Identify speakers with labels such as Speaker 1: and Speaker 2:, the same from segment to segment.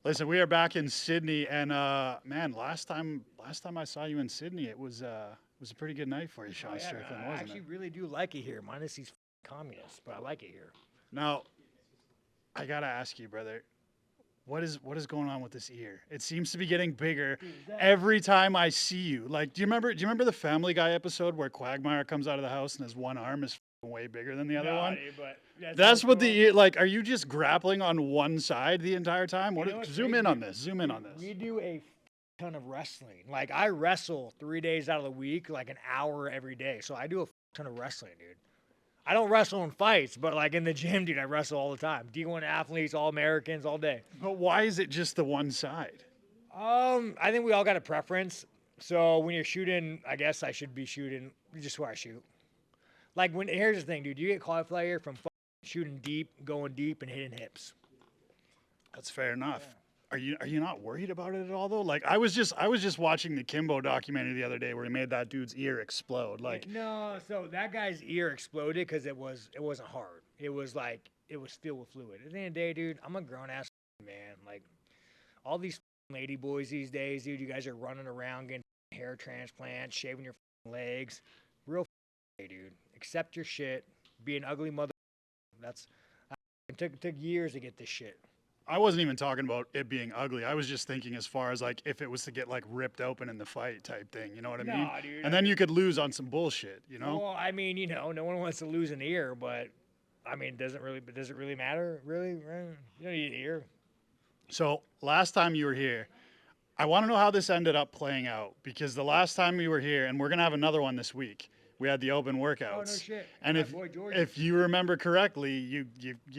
Speaker 1: Listen, we are back in Sydney, and man, last time I saw you in Sydney, it was a pretty good night for you,
Speaker 2: Oh
Speaker 1: Sean
Speaker 2: yeah, man,
Speaker 1: Strickland,
Speaker 2: I
Speaker 1: wasn't
Speaker 2: actually
Speaker 1: it?
Speaker 2: really do like it here, minus these communists, but I like it here.
Speaker 1: Now, I gotta ask you, brother, what is going on with this ear? It seems to be getting bigger
Speaker 2: Dude, is that
Speaker 1: every time I see you. Like, do you remember the Family Guy episode where Quagmire comes out of the house and his one arm is way bigger than the other
Speaker 2: no,
Speaker 1: one?
Speaker 2: dude? But that's how
Speaker 1: That's
Speaker 2: it's
Speaker 1: what the
Speaker 2: going.
Speaker 1: ear like. Are you just grappling on one side the entire time?
Speaker 2: You know what's
Speaker 1: Zoom
Speaker 2: crazy,
Speaker 1: in on
Speaker 2: dude?
Speaker 1: this. Zoom in
Speaker 2: Dude,
Speaker 1: on this.
Speaker 2: we do a ton of wrestling. Like I wrestle 3 days out of the week, like an hour every day. So I do a ton of wrestling, dude. I don't wrestle in fights, but like in the gym, dude, I wrestle all the time. D1 athletes, all Americans, all day.
Speaker 1: But why is it just the one side?
Speaker 2: I think we all got a preference. So when you're shooting, I guess I should be shooting just where I shoot. Like when here's the thing, dude, you get cauliflower from shooting deep, going deep, and hitting hips.
Speaker 1: That's fair enough. Are you not worried about it at all though? Like I was just watching the Kimbo documentary the other day where he made that dude's ear explode. Like
Speaker 2: No, so that guy's ear exploded because it wasn't hard. It was like it was filled with fluid. At the end of the day, dude, I'm a grown ass man. Like all these lady boys these days, dude, you guys are running around getting hair transplants, shaving your legs. Real dude. Accept your shit. Be an ugly mother. That's it took years to get this shit.
Speaker 1: I wasn't even talking about it being ugly. I was just thinking as far as like if it was to get like ripped open in the fight type thing. You know what I mean?
Speaker 2: Nah, dude.
Speaker 1: And then you could lose on some bullshit. You know?
Speaker 2: Well, I mean, no one wants to lose an ear, but I mean, does it really matter? Really? Right? You don't need an ear.
Speaker 1: So last time you were here, I want to know how this ended up playing out because the last time we were here, and we're gonna have another one this week. We had the open
Speaker 2: Oh no
Speaker 1: workouts,
Speaker 2: shit.
Speaker 1: and
Speaker 2: My
Speaker 1: if
Speaker 2: boy George.
Speaker 1: if you remember correctly, you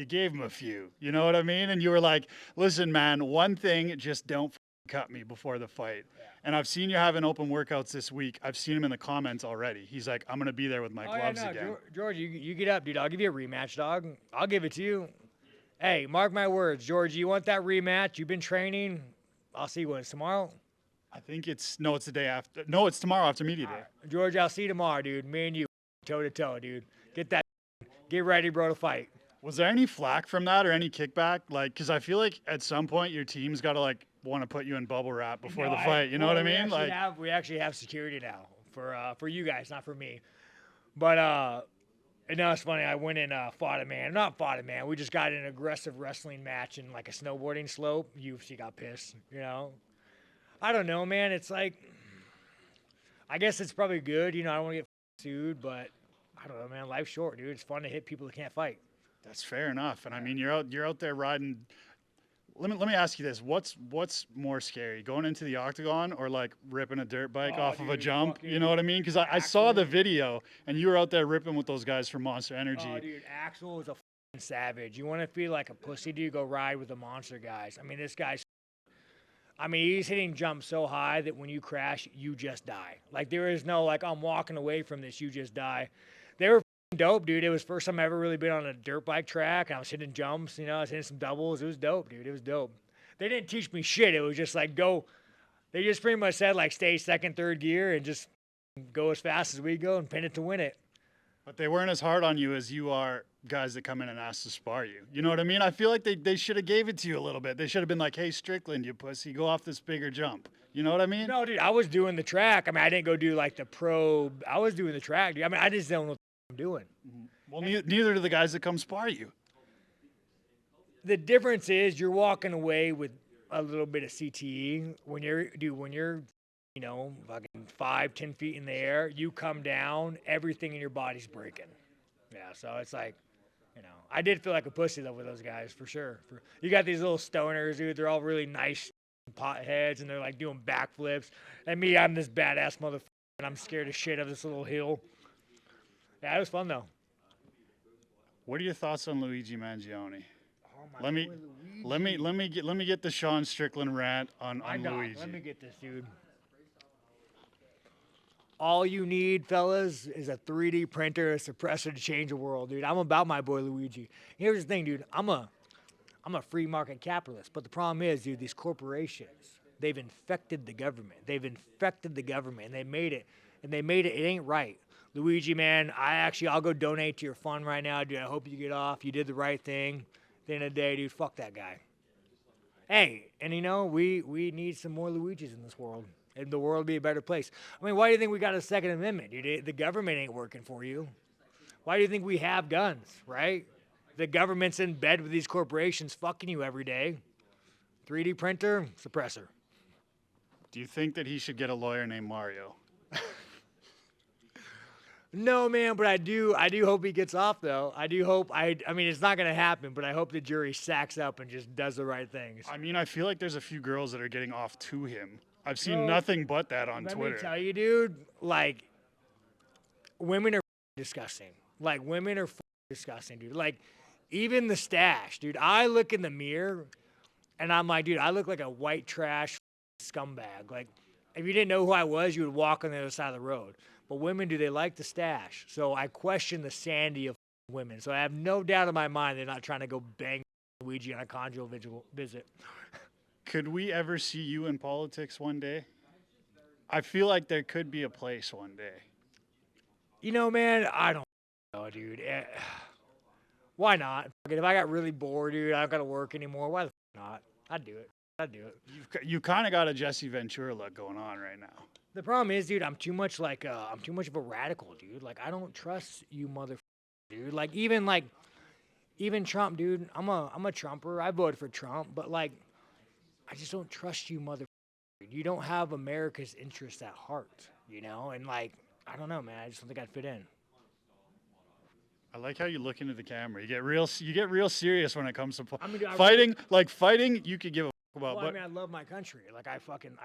Speaker 1: gave him a few. You know what I mean? And you were like, "Listen, man, one thing, just don't cut me before the fight."
Speaker 2: Yeah.
Speaker 1: And I've seen you having open workouts this week. I've seen him in the comments already. He's like, "I'm gonna be there with my
Speaker 2: Oh yeah,
Speaker 1: gloves
Speaker 2: no,
Speaker 1: again."
Speaker 2: George, you get up, dude. I'll give you a rematch, dog. I'll give it to you. Hey, mark my words, George. You want that rematch? You've been training. I'll see you when it's tomorrow.
Speaker 1: I think it's no, it's the day after. No, it's tomorrow after media
Speaker 2: All
Speaker 1: day.
Speaker 2: right. George, I'll see you tomorrow, dude. Me and you, toe to toe, dude. Get that. Get ready, bro, to fight.
Speaker 1: Was there any flack from that or any kickback? Like, because I feel like at some point your team's got to like want to put you in bubble wrap before the fight. You know what I mean? Like,
Speaker 2: We actually have security now for you guys, not for me. But and now it's funny. I went and fought a man. Not fought a man. We just got in an aggressive wrestling match in like a snowboarding slope. UFC got pissed. I don't know, man. It's like, I guess it's probably good. I don't want to get sued, but I don't know, man. Life's short, dude. It's fun to hit people that can't fight.
Speaker 1: that's fair enough. And I mean, you're out there riding. Let me ask you this: what's more scary, going into the octagon or like ripping a dirt bike
Speaker 2: Oh,
Speaker 1: off of a
Speaker 2: dude,
Speaker 1: jump? You
Speaker 2: fucking
Speaker 1: know what I mean? Because I saw the video and you were out there ripping with those guys from Monster Energy.
Speaker 2: Oh, dude, Axel is a fucking savage. You want to feel like a pussy, dude? Go ride with the monster guys. I mean, this guy's. I mean, he's hitting jumps so high that when you crash, you just die. Like there is no like I'm walking away from this, you just die. They were fucking dope, dude. It was the first time I ever really been on a dirt bike track. I was hitting jumps, I was hitting some doubles. It was dope, dude. It was dope. They didn't teach me shit. It was just like go. They just pretty much said like stay second, third gear and just go as fast as we go and pin it to win it.
Speaker 1: But they weren't as hard on you as you are guys that come in and ask to spar you. You know what I mean? I feel like they should have gave it to you a little bit. They should have been like, "Hey, Strickland, you pussy, go off this bigger jump." You know what I mean?
Speaker 2: No, dude, I was doing the track. I mean, I didn't go do like the pro. I was doing the track, dude. I mean, I just don't know what I'm doing.
Speaker 1: Well, neither do the guys that come spar you.
Speaker 2: The difference is you're walking away with a little bit of CTE when you're fucking 5, 10 feet in the air, you come down, everything in your body's breaking. Yeah, so it's like, I did feel like a pussy though with those guys for sure. You got these little stoners, dude. They're all really nice potheads, and they're like doing backflips. And me, I'm this badass motherfucker, and I'm scared as shit of this little hill. Yeah, it was fun though.
Speaker 1: What are your thoughts on Luigi Mangione?
Speaker 2: Oh my
Speaker 1: Let me
Speaker 2: boy,
Speaker 1: let me get the Sean Strickland rant on
Speaker 2: My dog.
Speaker 1: Luigi.
Speaker 2: Let me get this, dude. All you need, fellas, is a 3D printer, a suppressor to change the world, dude. I'm about my boy Luigi. Here's the thing, dude. I'm a free market capitalist, but the problem is, dude, these corporations, they've infected the government. And they made it. It ain't right. Luigi, man, I'll go donate to your fund right now, dude. I hope you get off. You did the right thing. At the end of the day, dude, fuck that guy. Hey, and we need some more Luigis in this world. And the world would be a better place. I mean, why do you think we got a Second Amendment, dude? The government ain't working for you. Why do you think we have guns, right? The government's in bed with these corporations fucking you every day. 3D printer, suppressor.
Speaker 1: Do you think that he should get a lawyer named Mario?
Speaker 2: No, man, but I do hope he gets off though. I do hope I mean it's not gonna happen, but I hope the jury sacks up and just does the right things.
Speaker 1: I mean, I feel like there's a few girls that are getting off to him. I've seen
Speaker 2: Bro,
Speaker 1: nothing but that on
Speaker 2: Let
Speaker 1: Twitter.
Speaker 2: me tell you, dude, like women are disgusting. Like women are disgusting, dude. Like even the stash, dude. I look in the mirror and I'm like, dude, I look like a white trash scumbag. Like if you didn't know who I was, you would walk on the other side of the road. But women, do they like the stash? So I question the sanity of women. So I have no doubt in my mind they're not trying to go bang Luigi on a conjugal visit.
Speaker 1: Could we ever see you in politics one day? I feel like there could be a place one day.
Speaker 2: You know, man, I don't know, dude. Why not? If I got really bored, dude, I don't got to work anymore. Why the not? I'd do it. I'd do it.
Speaker 1: You kind of got a Jesse Ventura look going on right now.
Speaker 2: The problem is, dude, I'm too much of a radical, dude. Like I don't trust you, dude. Like even Trump, dude. I'm a Trumper. I voted for Trump, but like I just don't trust you, You don't have America's interests at heart, And like I don't know, man. I just don't think I'd fit in.
Speaker 1: I like how you look into the camera. You get real serious when it comes to
Speaker 2: I mean, dude,
Speaker 1: fighting. Like fighting, you could give a fuck about.
Speaker 2: Well,
Speaker 1: But
Speaker 2: I mean, I love my country. Like I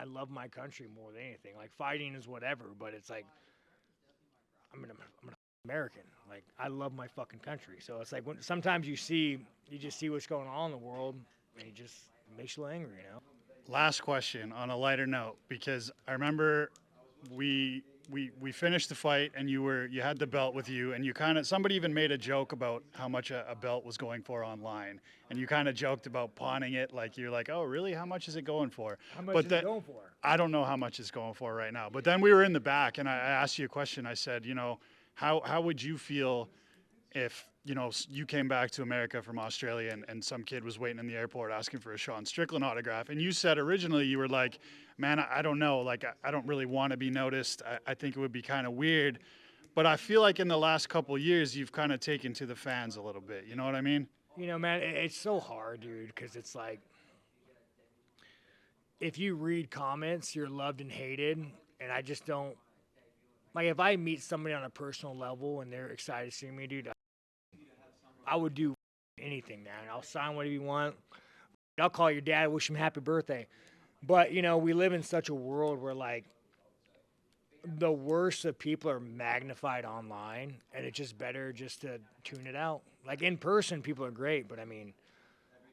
Speaker 2: love my country more than anything. Like fighting is whatever, but it's like I'm an American. Like I love my fucking country. So it's like when sometimes you just see what's going on in the world, and it just makes you angry,
Speaker 1: last question on a lighter note, because I remember we finished the fight and you had the belt with you, and you somebody even made a joke about how much a belt was going for online, and you kind of joked about pawning it, like you're like, oh really, how much is it going for?
Speaker 2: How much is it going for?
Speaker 1: I don't know how much it's going for right now, but then we were in the back and I asked you a question. I said, how would you feel if you came back to America from Australia and some kid was waiting in the airport asking for a Sean Strickland autograph, and you said originally you were like, man, I don't know, like I don't really want to be noticed. I think it would be kind of weird, but I feel like in the last couple of years you've kind of taken to the fans a little bit. You know what I mean?
Speaker 2: Man, it's so hard, dude, because it's like if you read comments, you're loved and hated, and I just don't like if I meet somebody on a personal level and they're excited to see me, dude. I would do anything, man. I'll sign whatever you want. I'll call your dad, wish him happy birthday. But, we live in such a world where, like, the worst of people are magnified online, and it's just better just to tune it out. Like, in person, people are great, but, I mean,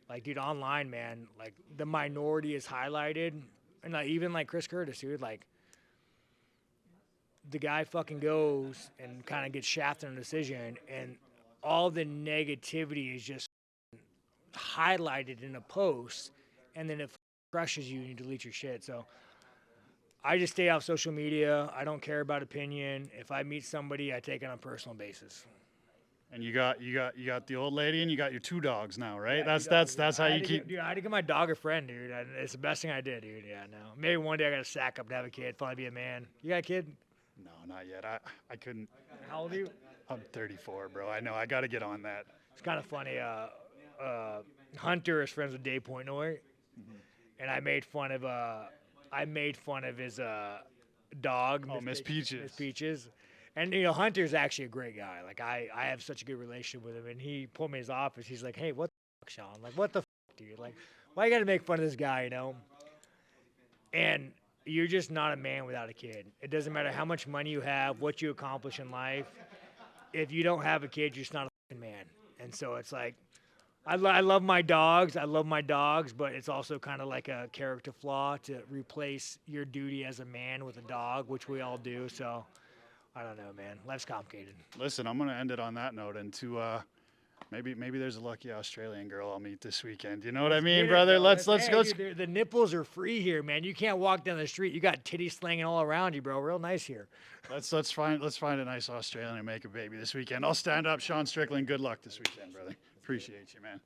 Speaker 2: like, dude, online, man, like, the minority is highlighted. And, like, even, like, Chris Curtis, dude, like, the guy fucking goes and kind of gets shafted in a decision, and all the negativity is just highlighted in a post, and then it crushes you and you delete your shit. So I just stay off social media. I don't care about opinion. If I meet somebody, I take it on a personal basis.
Speaker 1: And you got the old lady and you got your 2 dogs now, right?
Speaker 2: Yeah,
Speaker 1: That's how you keep.
Speaker 2: Dude, I had to get my dog a friend, dude. It's the best thing I did, dude. Yeah, no. Maybe one day I got to sack up to have a kid. Finally be a man. You got a kid?
Speaker 1: No, not yet. I couldn't.
Speaker 2: How old are you?
Speaker 1: I'm 34, bro. I know. I got to get on that.
Speaker 2: It's kind of funny. Hunter is friends with Dave Portnoy, and I made fun of his dog.
Speaker 1: Oh, Miss Peaches.
Speaker 2: Miss Peaches. And, Hunter's actually a great guy. Like, I have such a good relationship with him. And he pulled me in his office. He's like, hey, what the fuck, Sean? Like, what the fuck, dude? Like, why you got to make fun of this guy, And you're just not a man without a kid. It doesn't matter how much money you have, what you accomplish in life. If you don't have a kid, you're just not a fucking man. And so it's like, I love my dogs. But it's also kind of like a character flaw to replace your duty as a man with a dog, which we all do. So I don't know, man. Life's complicated.
Speaker 1: Listen, I'm gonna end it on that note, and to maybe there's a lucky Australian girl I'll meet this weekend. You know what I mean, brother? Let's go.
Speaker 2: Dude, the nipples are free here, man. You can't walk down the street. You got titties slinging all around you, bro. Real nice here.
Speaker 1: Let's find a nice Australian and make a baby this weekend. I'll stand up, Sean Strickland. Good luck this weekend, brother. Appreciate you, man.